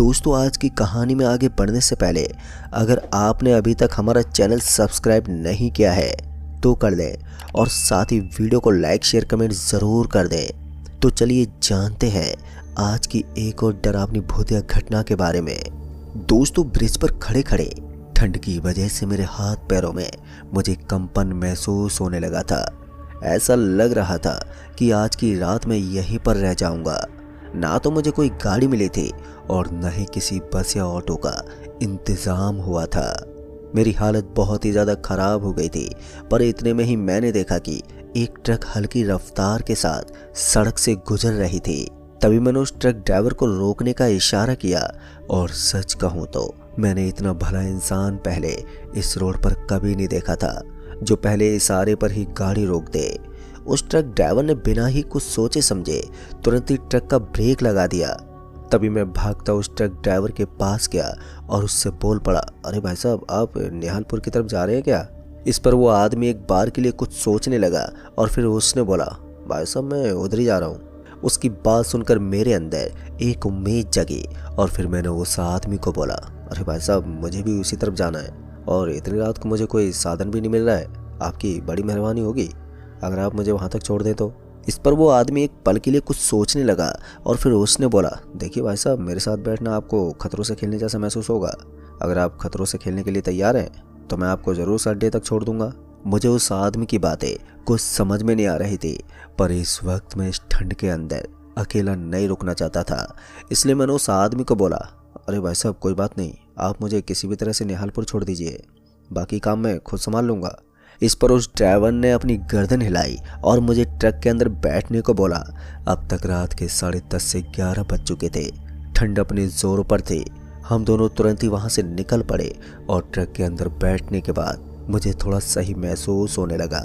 दोस्तों, आज की कहानी में आगे बढ़ने से पहले अगर आपने अभी तक हमारा चैनल सब्सक्राइब नहीं किया है तो कर दें और साथ ही वीडियो को लाइक शेयर कमेंट ज़रूर कर दें। तो चलिए जानते हैं आज की एक और डरावनी भूतिया घटना के बारे में। दोस्तों, ब्रिज पर खड़े खड़े ठंड की वजह से मेरे हाथ पैरों में मुझे कंपन महसूस होने लगा था। ऐसा लग रहा था कि आज की रात मैं यहीं पर रह जाऊंगा। ना तो मुझे कोई गाड़ी मिली थी और न ही किसी बस या ऑटो का इंतज़ाम हुआ था। मेरी हालत बहुत ही ज़्यादा ख़राब हो गई थी, पर इतने में ही मैंने देखा कि एक ट्रक हल्की रफ्तार के साथ सड़क से गुजर रही थी। तभी मैंने उस ट्रक ड्राइवर को रोकने का इशारा किया और सच कहूँ तो मैंने इतना भला इंसान पहले इस रोड पर कभी नहीं देखा था जो पहले इशारे पर ही गाड़ी रोक दे। उस ट्रक ड्राइवर ने बिना ही कुछ सोचे समझे तुरंत ही ट्रक का ब्रेक लगा दिया। तभी मैं भागता उस ट्रक ड्राइवर के पास गया और उससे बोल पड़ा, अरे भाई साहब, आप निहालपुर की तरफ जा रहे हैं क्या? इस पर वो आदमी एक बार के लिए कुछ सोचने लगा और फिर उसने बोला, भाई साहब, मैं उधर ही जा रहा हूँ। उसकी बात सुनकर मेरे अंदर एक उम्मीद जगी और फिर मैंने उस आदमी को बोला, अरे भाई साहब, मुझे भी उसी तरफ जाना है और इतनी रात को मुझे कोई साधन भी नहीं मिल रहा है। आपकी बड़ी मेहरबानी होगी अगर आप मुझे वहाँ तक छोड़ दें तो। इस पर वो आदमी एक पल के लिए कुछ सोचने लगा और फिर उसने बोला, देखिए भाई साहब, मेरे साथ बैठना आपको खतरों से खेलने जैसा महसूस होगा। अगर आप खतरों से खेलने के लिए तैयार हैं तो मैं आपको ज़रूर उस अड्डे तक छोड़ दूंगा। मुझे उस आदमी की बातें कुछ समझ में नहीं आ रही थी, पर इस वक्त मैं इस ठंड के अंदर अकेला नहीं रुकना चाहता था। इसलिए मैंने उस आदमी को बोला, अरे भाई साहब, कोई बात नहीं, आप मुझे किसी भी तरह से निहालपुर छोड़ दीजिए, बाकी काम मैं खुद संभाल लूँगा। इस पर उस ड्राइवर ने अपनी गर्दन हिलाई और मुझे ट्रक के अंदर बैठने को बोला। अब तक रात के 10:30 से 11 बज चुके थे। ठंड अपने जोरों पर थी। हम दोनों तुरंत ही वहां से निकल पड़े और ट्रक के अंदर बैठने के बाद मुझे थोड़ा सही महसूस होने लगा।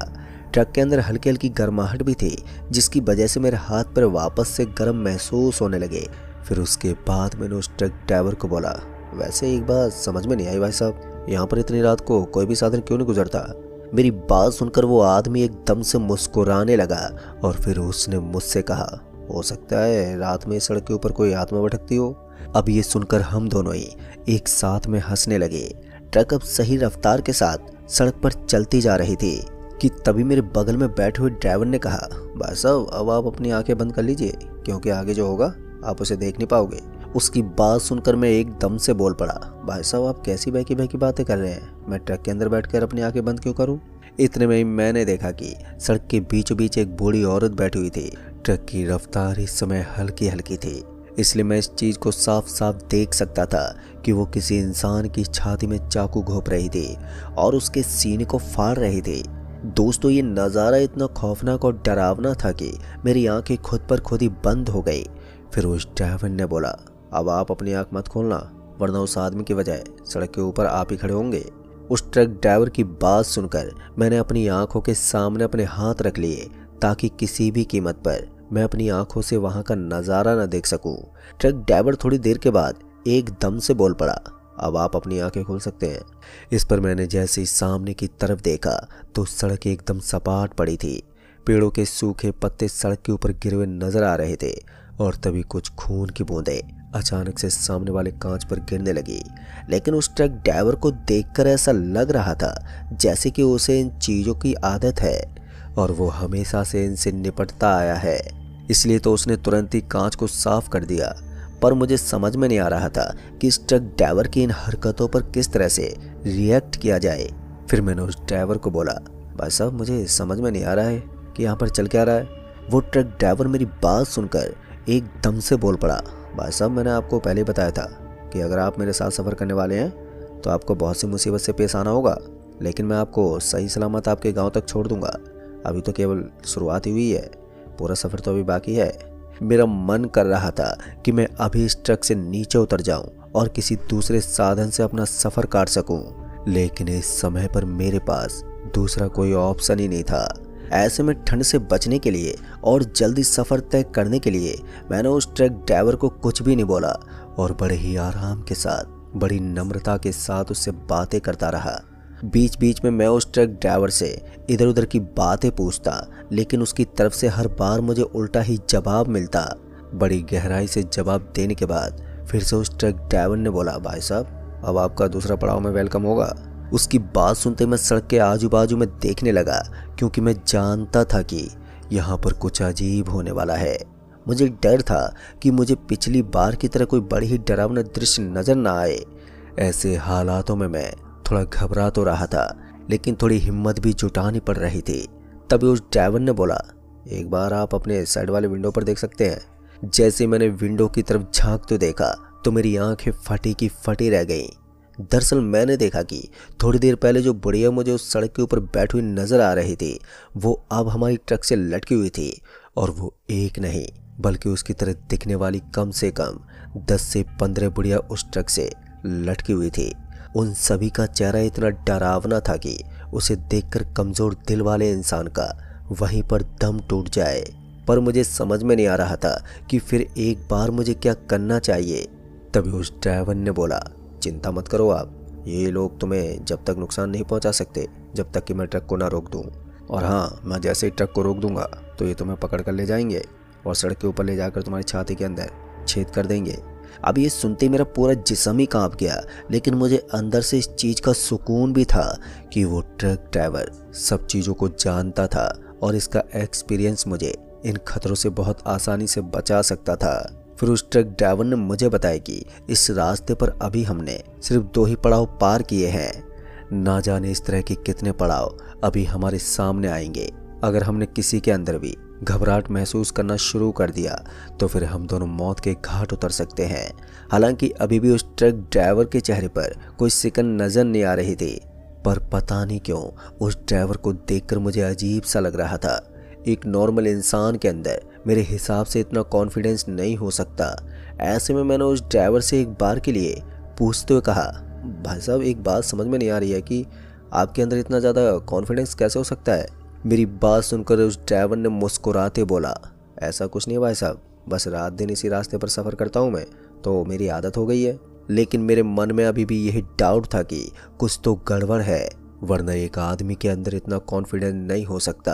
ट्रक के अंदर हल्की हल्की गर्माहट भी थी, जिसकी वजह से मेरे हाथ पर वापस से गर्म महसूस होने लगे। फिर उसके बाद मैंने उस ट्रक ड्राइवर को बोला, वैसे एक बात समझ में नहीं आई भाई साहब, यहाँ पर इतनी रात को कोई भी साधन क्यों नहीं गुजरता? मेरी बात सुनकर वो आदमी एकदम से मुस्कुराने लगा और फिर उसने मुझसे कहा, हो सकता है रात में सड़क के ऊपर कोई आत्मा भटकती हो। अब ये सुनकर हम दोनों ही एक साथ में हंसने लगे। ट्रक अब सही रफ्तार के साथ सड़क पर चलती जा रही थी कि तभी मेरे बगल में बैठे हुए ड्राइवर ने कहा, भाई साहब, अब आप अपनी आंखें बंद कर लीजिए क्योंकि आगे जो होगा आप उसे देख नहीं पाओगे। उसकी बात सुनकर मैं एकदम से बोल पड़ा, भाई साहब, आप कैसी बहकी बातें कर रहे हैं? मैं ट्रक के अंदर बैठकर अपनी आंखें बंद क्यों करूं? इतने में ही मैंने देखा कि सड़क के बीचों बीच एक बूढ़ी औरत बैठी हुई थी। ट्रक की रफ्तार इस समय हल्की हल्की थी, इसलिए मैं इस चीज को साफ साफ देख सकता था कि वो किसी इंसान की छाती में चाकू घोंप रही थी और उसके सीने को फाड़ रही थी। दोस्तों, ये नज़ारा इतना खौफनाक और डरावना था कि मेरी आंखें खुद पर खुद ही बंद हो गई। फिर उस ड्राइवर ने बोला, अब आप अपनी आंख मत खोलना, वरना उस आदमी की वजह सड़क के ऊपर आप ही खड़े होंगे। उस ट्रक ड्राइवर की बात सुनकर मैंने अपनी आंखों के सामने अपने हाथ रख लिए ताकि किसी भी कीमत पर मैं अपनी आंखों से वहां का नज़ारा न देख सकूं। ट्रक ड्राइवर थोड़ी देर के बाद एकदम से बोल पड़ा, अब आप अपनी आंखें खोल सकते हैं। इस पर मैंने जैसे ही सामने की तरफ देखा तो सड़क एकदम सपाट पड़ी थी। पेड़ों के सूखे पत्ते सड़क के ऊपर गिरे हुए नजर आ रहे थे और तभी कुछ खून की बूंदें अचानक से सामने वाले कांच पर गिरने लगी। लेकिन उस ट्रक ड्राइवर को देखकर ऐसा लग रहा था जैसे कि उसे इन चीज़ों की आदत है और वो हमेशा से इनसे निपटता आया है। इसलिए तो उसने तुरंत ही कांच को साफ कर दिया। पर मुझे समझ में नहीं आ रहा था कि इस ट्रक ड्राइवर की इन हरकतों पर किस तरह से रिएक्ट किया जाए। फिर मैंने उस ड्राइवर को बोला, भाई साहब, मुझे समझ में नहीं आ रहा है कि यहाँ पर चल क्या रहा है। वो ट्रक ड्राइवर मेरी बात सुनकर एकदम से बोल पड़ा, भाई साहब, मैंने आपको पहले ही बताया था कि अगर आप मेरे साथ सफ़र करने वाले हैं तो आपको बहुत सी मुसीबत से पेश आना होगा, लेकिन मैं आपको सही सलामत आपके गांव तक छोड़ दूंगा। अभी तो केवल शुरुआत ही हुई है, पूरा सफ़र तो अभी बाकी है। मेरा मन कर रहा था कि मैं अभी इस ट्रक से नीचे उतर जाऊं और किसी दूसरे साधन से अपना सफ़र काट सकूं, लेकिन इस समय पर मेरे पास दूसरा कोई ऑप्शन ही नहीं था। ऐसे में ठंड से बचने के लिए और जल्दी सफ़र तय करने के लिए मैंने उस ट्रक ड्राइवर को कुछ भी नहीं बोला और बड़े ही आराम के साथ, बड़ी नम्रता के साथ उससे बातें करता रहा। बीच बीच में मैं उस ट्रक ड्राइवर से इधर उधर की बातें पूछता, लेकिन उसकी तरफ से हर बार मुझे उल्टा ही जवाब मिलता। बड़ी गहराई से जवाब देने के बाद फिर से उस ट्रक ड्राइवर ने बोला, भाई साहब अब आपका दूसरा पड़ाव में वेलकम होगा। उसकी बात सुनते मैं सड़क के आजू बाजू में देखने लगा, क्योंकि मैं जानता था कि यहाँ पर कुछ अजीब होने वाला है। मुझे डर था कि मुझे पिछली बार की तरह कोई बड़ी ही डरावना दृश्य नजर ना आए। ऐसे हालातों में मैं थोड़ा घबरा तो रहा था, लेकिन थोड़ी हिम्मत भी जुटानी पड़ रही थी। तभी उस ड्राइवर ने बोला, एक बार आप अपने साइड वाले विंडो पर देख सकते हैं। जैसे मैंने विंडो की तरफ झांक तो देखा तो मेरी आंखें फटी की फटी रह गईं। दरअसल मैंने देखा कि थोड़ी देर पहले जो बुढ़िया मुझे उस सड़क के ऊपर बैठी हुई नजर आ रही थी, वो अब हमारी ट्रक से लटकी हुई थी, और वो एक नहीं बल्कि उसकी तरह दिखने वाली कम से कम 10 से 15 बुढ़िया उस ट्रक से लटकी हुई थी। उन सभी का चेहरा इतना डरावना था कि उसे देखकर कमजोर दिल वाले इंसान का वहीं पर दम टूट जाए। पर मुझे समझ में नहीं आ रहा था कि फिर एक बार मुझे क्या करना चाहिए। तभी उस ड्राइवर ने बोला, चिंता मत करो आप, ये लोग तुम्हें जब तक नुकसान नहीं पहुंचा सकते जब तक कि मैं ट्रक को ना रोक दूं। और हाँ, मैं जैसे ही ट्रक को रोक दूंगा तो ये तुम्हें पकड़ कर ले जाएंगे और सड़क के ऊपर ले जाकर तुम्हारी छाती के अंदर छेद कर देंगे। अब ये सुनते मेरा पूरा जिस्म ही कांप गया, लेकिन मुझे अंदर से इस चीज़ का सुकून भी था कि वो ट्रक ड्राइवर सब चीज़ों को जानता था और इसका एक्सपीरियंस मुझे इन खतरों से बहुत आसानी से बचा सकता था। फिर उस ट्रक ड्राइवर ने मुझे बताया कि इस रास्ते पर अभी हमने सिर्फ 2 ही पड़ाव पार किए हैं, ना जाने इस तरह के कितने पड़ाव अभी हमारे सामने आएंगे। अगर हमने किसी के अंदर भी घबराहट महसूस करना शुरू कर दिया तो फिर हम दोनों मौत के घाट उतर सकते हैं। हालांकि अभी भी उस ट्रक ड्राइवर के चेहरे पर कोई सिकन नजर नहीं आ रही थी, पर पता नहीं क्यों उस ड्राइवर को देखकर मुझे अजीब सा लग रहा था। एक नॉर्मल इंसान के अंदर मेरे हिसाब से इतना कॉन्फिडेंस नहीं हो सकता। ऐसे में मैंने उस ड्राइवर से एक बार के लिए पूछते हुए कहा, भाई साहब एक बात समझ में नहीं आ रही है कि आपके अंदर इतना ज़्यादा कॉन्फिडेंस कैसे हो सकता है। मेरी बात सुनकर उस ड्राइवर ने मुस्कुराते बोला, ऐसा कुछ नहीं भाई साहब, बस रात दिन इसी रास्ते पर सफ़र करता हूँ मैं, तो मेरी आदत हो गई है। लेकिन मेरे मन में अभी भी यही डाउट था कि कुछ तो गड़बड़ है, वरना एक आदमी के अंदर इतना कॉन्फिडेंस नहीं हो सकता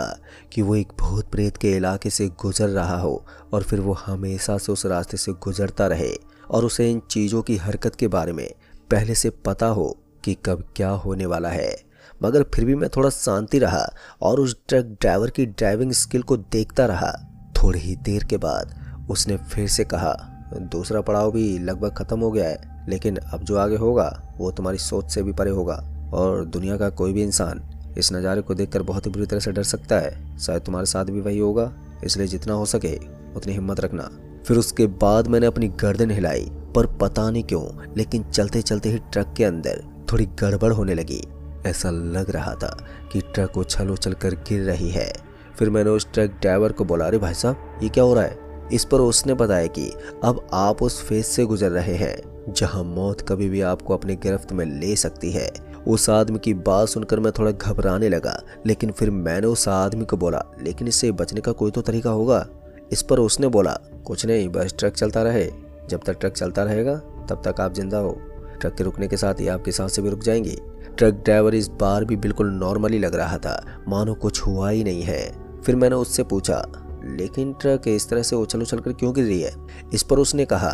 कि वो एक भूत प्रेत के इलाके से गुजर रहा हो और फिर वो हमेशा से उस रास्ते से गुजरता रहे और उसे इन चीज़ों की हरकत के बारे में पहले से पता हो कि कब क्या होने वाला है। मगर फिर भी मैं थोड़ा शांति रहा और उस ट्रक ड्राइवर की ड्राइविंग स्किल को देखता रहा। थोड़ी ही देर के बाद उसने फिर से कहा, दूसरा पड़ाव भी लगभग ख़त्म हो गया है, लेकिन अब जो आगे होगा वो तुम्हारी सोच से भी परे होगा और दुनिया का कोई भी इंसान इस नज़ारे को देखकर बहुत ही बुरी तरह से डर सकता है। शायद तुम्हारे साथ भी वही होगा, इसलिए जितना हो सके उतनी हिम्मत रखना। फिर उसके बाद मैंने अपनी गर्दन हिलाई, पर पता नहीं क्यों लेकिन चलते चलते ही ट्रक के अंदर थोड़ी गड़बड़ होने लगी। ऐसा लग रहा था कि ट्रक उछल उछल कर गिर रही है। फिर मैंने उस ट्रक ड्राइवर को बोला, अरे भाई साहब ये क्या हो रहा है। इस पर उसने बताया कि अब आप उस फेज से गुजर रहे हैं जहां मौत कभी भी आपको अपनी गिरफ्त में ले सकती है। उस आदमी की बात सुनकर मैं थोड़ा घबराने लगा, लेकिन फिर मैंने उस आदमी को बोला, लेकिन इससे बचने का कोई तो तरीका होगा। इस पर उसने बोला, कुछ नहीं, बस ट्रक चलता रहे, जब तक ट्रक चलता रहेगा तब तक आप जिंदा हो। ट्रक के रुकने के साथ ही आपकी सांसें भी रुक जाएंगी। ट्रक ड्राइवर इस बार भी बिल्कुल नॉर्मली लग रहा था, मानो कुछ हुआ ही नहीं है। फिर मैंने उससे पूछा, लेकिन ट्रक इस तरह से उछल उछल कर क्यों गिर रही है। इस पर उसने कहा,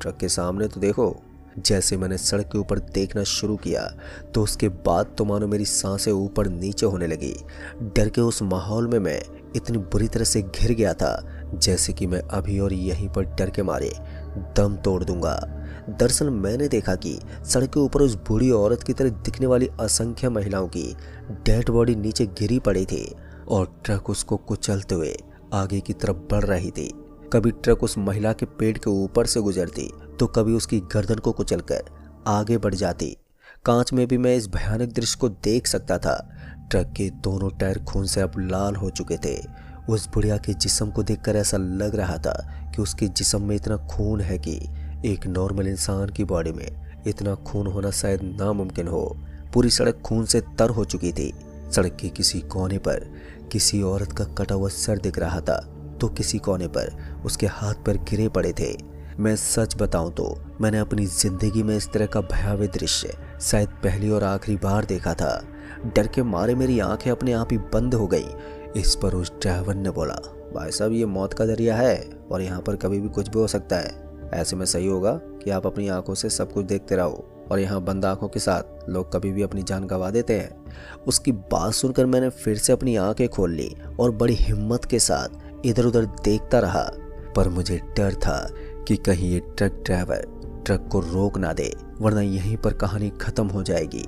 ट्रक के सामने तो देखो। जैसे मैंने सड़क के ऊपर देखना शुरू किया तो उसके बाद तो मानो मेरी सांसें ऊपर नीचे होने लगी। डर के उस माहौल में मैं इतनी बुरी तरह से घिर गया था जैसे कि मैं अभी और यहीं पर डर के मारे दम तोड़ दूंगा। दरअसल मैंने देखा कि सड़क के ऊपर उस बूढ़ी औरत की तरह दिखने वाली असंख्य महिलाओं की डेड बॉडी नीचे गिरी पड़ी थी और ट्रक उसको कुचलते हुए आगे की तरफ बढ़ रही थी। कभी ट्रक उस महिला के पेट के ऊपर से गुजरती तो कभी उसकी गर्दन को कुचलकर आगे बढ़ जाती। कांच में भी मैं इस भयानक दृश्य को देख सकता था। ट्रक के दोनों टायर खून से अब लाल हो चुके थे। उस बुढ़िया के जिस्म को देखकर ऐसा लग रहा था कि उसके जिस्म में इतना खून है कि एक नॉर्मल इंसान की बॉडी में इतना खून होना शायद नामुमकिन हो। पूरी सड़क खून से तर हो चुकी थी। सड़क के किसी कोने पर किसी औरत का कटा हुआ सर दिख रहा था तो किसी कोने पर उसके हाथ पर गिरे पड़े थे। मैं सच बताऊं तो मैंने अपनी जिंदगी में इस तरह का भयावह दृश्य शायद पहली और आखिरी बार देखा था। डर के मारे मेरी आंखें अपने आप ही बंद हो गई। इस पर उस ड्राइवर ने बोला, भाई साहब ये मौत का दरिया है और यहाँ पर कभी भी कुछ भी हो सकता है। ऐसे में सही होगा कि आप अपनी आंखों से सब कुछ देखते रहो, और यहाँ बंद आंखों के साथ लोग कभी भी अपनी जान गंवा देते हैं। उसकी बात सुनकर मैंने फिर से अपनी आंखें खोल ली और बड़ी हिम्मत के साथ इधर उधर देखता रहा, पर मुझे डर था कि कहीं ये ट्रक ड्राइवर ट्रक को रोक ना दे, वरना यहीं पर कहानी खत्म हो जाएगी।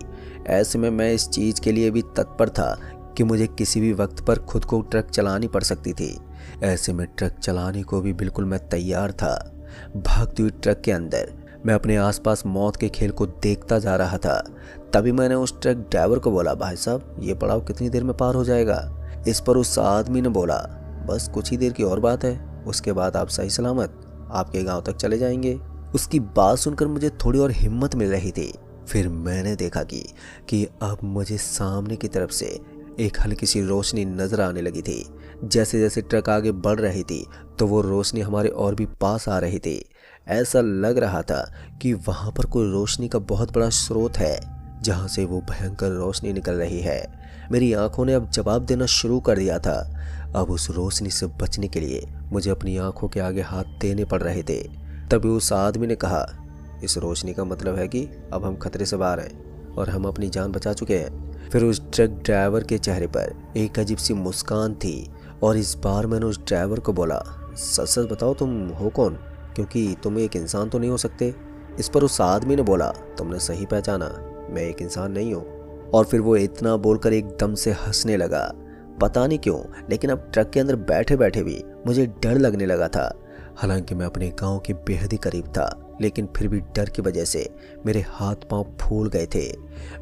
ऐसे में मैं इस चीज के लिए भी तत्पर था कि मुझे किसी भी वक्त पर खुद को ट्रक चलानी पड़ सकती थी। ऐसे में ट्रक चलाने को भी बिल्कुल मैं तैयार था। भागती हुई ट्रक के अंदर मैं अपने आसपास मौत के खेल को देखता जा रहा था। तभी मैंने उस ट्रक ड्राइवर को बोला, भाई साहब ये पड़ाव कितनी देर में पार हो जाएगा? इस पर उस आदमी ने बोला, बस कुछ ही देर की और बात है, उसके बाद आप सही सलामत आपके गांव तक चले जाएंगे। उसकी बात सुनकर मुझे थोड़ी और हिम्मत मिल रही थी। फिर मैंने देखा कि अब मुझे सामने की तरफ से एक हल्की सी रोशनी नजर आने लगी थी। जैसे जैसे ट्रक आगे बढ़ रही थी तो वो रोशनी हमारे और भी पास आ रही थी। ऐसा लग रहा था कि वहां पर कोई रोशनी का बहुत बड़ा स्रोत है जहां से वो भयंकर रोशनी निकल रही है। मेरी आंखों ने अब जवाब देना शुरू कर दिया था। अब उस रोशनी से बचने के लिए मुझे अपनी आंखों के आगे हाथ देने पड़ रहे थे। तभी उस आदमी ने कहा, इस रोशनी का मतलब है कि अब हम खतरे से बाहर हैं और हम अपनी जान बचा चुके हैं। फिर उस ट्रक ड्राइवर के चेहरे पर एक अजीब सी मुस्कान थी और इस बार मैंने उस ड्राइवर को बोला, सच सच बताओ तुम हो कौन, क्योंकि तुम एक इंसान तो नहीं हो सकते। इस पर उस आदमी ने बोला, तुमने सही पहचाना, मैं एक इंसान नहीं हूँ। और फिर वो इतना बोलकर एकदम से हंसने लगा। पता नहीं क्यों, लेकिन अब ट्रक के अंदर बैठे बैठे भी मुझे डर लगने लगा था। हालांकि मैं अपने गांव के बेहद ही करीब था, लेकिन फिर भी डर की वजह से मेरे हाथ पांव फूल गए थे।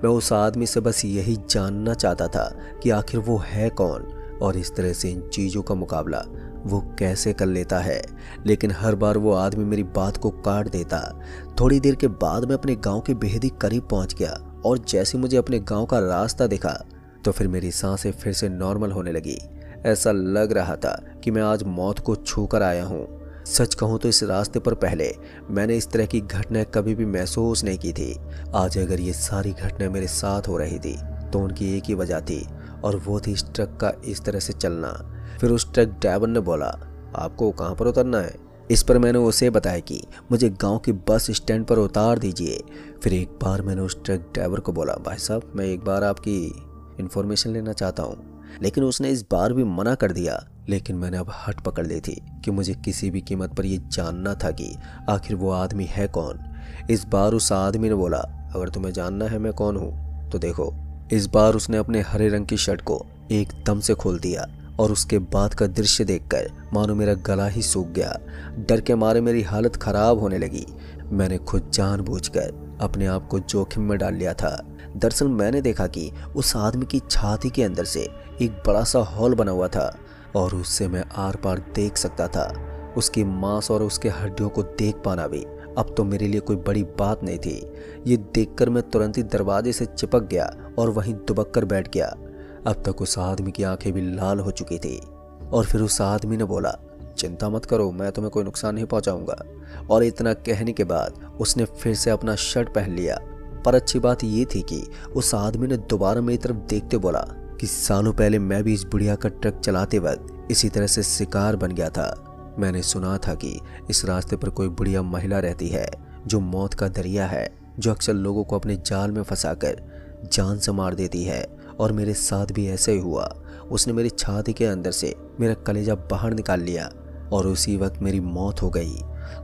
मैं उस आदमी से बस यही जानना चाहता था कि आखिर वो है कौन और इस तरह से इन चीज़ों का मुकाबला वो कैसे कर लेता है। लेकिन हर बार वो आदमी मेरी बात को काट देता। थोड़ी देर के बाद मैं अपने गांव के बेहद ही करीब पहुंच गया और जैसे मुझे अपने गांव का रास्ता दिखा तो फिर मेरी सांसें फिर से नॉर्मल होने लगी। ऐसा लग रहा था कि मैं आज मौत को छू कर आया हूँ। सच कहूँ तो इस रास्ते पर पहले मैंने इस तरह की घटनाएं कभी भी महसूस नहीं की थी। आज अगर ये सारी घटनाएं मेरे साथ हो रही थी तो उनकी एक ही वजह थी और वो थी इस ट्रक का इस तरह से चलना। फिर उस ट्रक ड्राइवर ने बोला, आपको कहाँ पर उतरना है? इस पर मैंने उसे बताया कि मुझे गांव के बस स्टैंड पर उतार दीजिए। फिर एक बार मैंने उस ट्रक ड्राइवर को बोला, भाई साहब मैं एक बार आपकी इन्फॉर्मेशन लेना चाहता हूँ। लेकिन उसने इस बार भी मना कर दिया। लेकिन मैंने अब हट पकड़ ली थी कि मुझे किसी भी कीमत पर यह जानना था कि आखिर वो आदमी है कौन। इस बार उस आदमी ने बोला, अगर तुम्हें जानना है मैं कौन हूँ तो देखो। इस बार उसने अपने हरे रंग की शर्ट को एकदम से खोल दिया और उसके बाद का दृश्य देखकर मानो मेरा गला ही सूख गया। डर के मारे मेरी हालत खराब होने लगी। मैंने खुद जानबूझकर अपने आप को जोखिम में डाल लिया था। दरअसल मैंने देखा कि उस आदमी की छाती के अंदर से एक बड़ा सा हॉल बना हुआ था और उससे मैं आर पार देख सकता था। उसकी मांस और उसके हड्डियों को देख पाना भी अब तो मेरे लिए कोई बड़ी बात नहीं थी। ये देखकर मैं तुरंत ही दरवाजे से चिपक गया और वहीं दुबक कर बैठ गया। अब तक उस आदमी की आंखें भी लाल हो चुकी थी। और फिर उस आदमी ने बोला, चिंता मत करो, मैं तुम्हें कोई नुकसान नहीं पहुंचाऊंगा। और इतना कहने के बाद उसने फिर से अपना शर्ट पहन लिया। पर अच्छी बात ये थी कि उस आदमी ने दोबारा मेरी तरफ देखते बोला कि सालों पहले मैं भी इस बुढ़िया का ट्रक चलाते वक्त इसी तरह से शिकार बन गया था। मैंने सुना था कि इस रास्ते पर कोई बुढ़िया महिला रहती है जो मौत का दरिया है, जो अक्सर लोगों को अपने जाल में फंसाकर जान से मार देती है। और मेरे साथ भी ऐसा ही हुआ। उसने मेरी छाती के अंदर से मेरा कलेजा बाहर निकाल लिया और उसी वक्त मेरी मौत हो गई।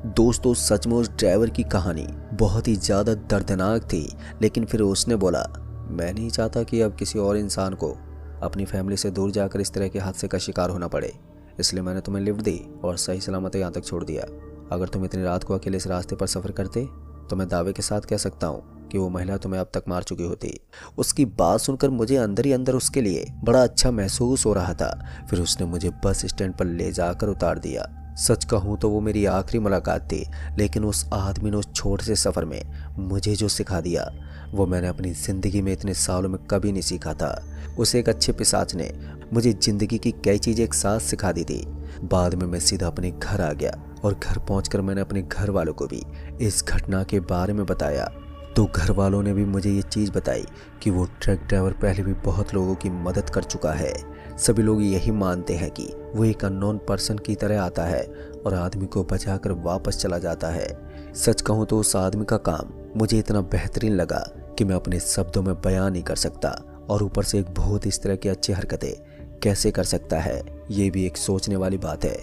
दोस्तों सचमुच ड्राइवर की कहानी बहुत ही ज़्यादा दर्दनाक थी। लेकिन फिर उसने बोला, मैं नहीं चाहता कि अब किसी और इंसान को अपनी फैमिली से दूर जाकर इस तरह के हादसे का शिकार होना पड़े, इसलिए मैंने तुम्हें लिफ्ट दी और सही सलामत यहाँ तक छोड़ दिया। अगर तुम इतनी रात को अकेले इस रास्ते पर सफ़र करते तो मैं दावे के साथ कह सकता हूँ कि वो महिला तुम्हें अब तक मार चुकी होती। उसकी बात सुनकर मुझे अंदर ही अंदर उसके लिए बड़ा अच्छा महसूस हो रहा था। फिर उसने मुझे बस स्टैंड पर ले जाकर उतार दिया। सच कहूँ तो वो मेरी आखिरी मुलाकात थी, लेकिन उस आदमी ने उस छोटे से सफ़र में मुझे जो सिखा दिया वो मैंने अपनी ज़िंदगी में इतने सालों में कभी नहीं सीखा था। उस एक अच्छे पिशाच ने मुझे ज़िंदगी की कई चीज़ें एक साथ सिखा दी थी। बाद में मैं सीधा अपने घर आ गया और घर पहुंचकर मैंने अपने घर वालों को भी इस घटना के बारे में बताया। तो घर वालों ने भी मुझे ये चीज़ बताई कि वो ट्रक ड्राइवर पहले भी बहुत लोगों की मदद कर चुका है। सभी लोग यही मानते हैं कि वो एक अननोन पर्सन की तरह आता है और आदमी को बचाकर वापस चला जाता है। सच कहूँ तो उस आदमी का काम मुझे इतना बेहतरीन लगा कि मैं अपने शब्दों में बयान नहीं कर सकता। और ऊपर से एक भूत इस तरह की अच्छी हरकतें कैसे कर सकता है, ये भी एक सोचने वाली बात है।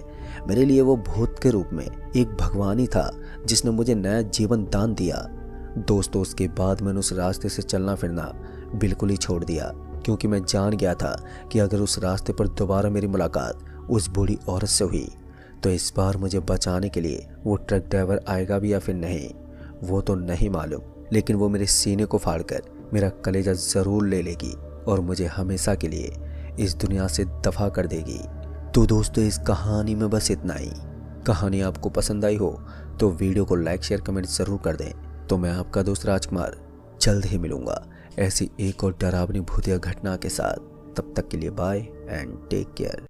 मेरे लिए वो भूत के रूप में एक भगवान ही था जिसने मुझे नया जीवन दान दिया। दोस्तों, उसके बाद मैंने उस रास्ते से चलना फिरना बिल्कुल ही छोड़ दिया, क्योंकि मैं जान गया था कि अगर उस रास्ते पर दोबारा मेरी मुलाकात उस बूढ़ी औरत से हुई तो इस बार मुझे बचाने के लिए वो ट्रक ड्राइवर आएगा भी या फिर नहीं, वो तो नहीं मालूम, लेकिन वो मेरे सीने को फाड़कर मेरा कलेजा ज़रूर ले लेगी और मुझे हमेशा के लिए इस दुनिया से दफा कर देगी। तो दोस्तों, इस कहानी में बस इतना ही। कहानी आपको पसंद आई हो तो वीडियो को लाइक शेयर कमेंट ज़रूर कर दें। तो मैं आपका दोस्त राजकुमार जल्द ही मिलूंगा ऐसी एक और डरावनी भूतिया घटना के साथ। तब तक के लिए बाय एंड टेक केयर।